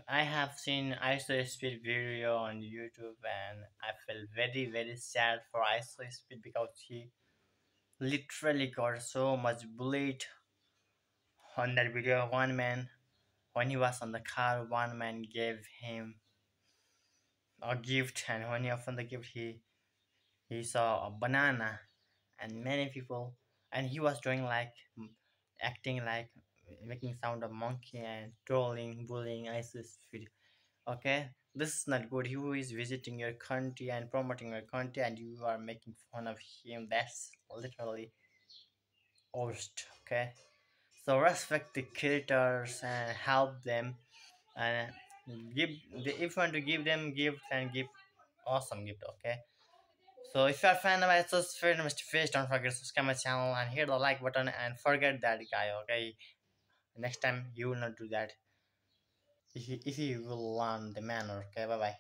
I have seen ISO Speed video on YouTube and I felt very very sad for ISO Speed because he literally got so much bullied on that video. One man, when he was on the car, one man gave him a gift, and when he opened the gift, he saw a banana, and many people, and he was doing like acting like making sound of monkey and trolling, bullying ISIS video. Okay, this is not good. Who is visiting your country and promoting your country, and you are making fun of him? That's literally worst. Okay, so respect the creators and help them and give. If you want to give them gift and give awesome gift. Okay. So if you're a fan of Asos Film Mr. Fish, don't forget to subscribe my channel and hit the like button and forget that guy, okay? Next time you will not do that. If you will learn the manner, okay? Bye bye.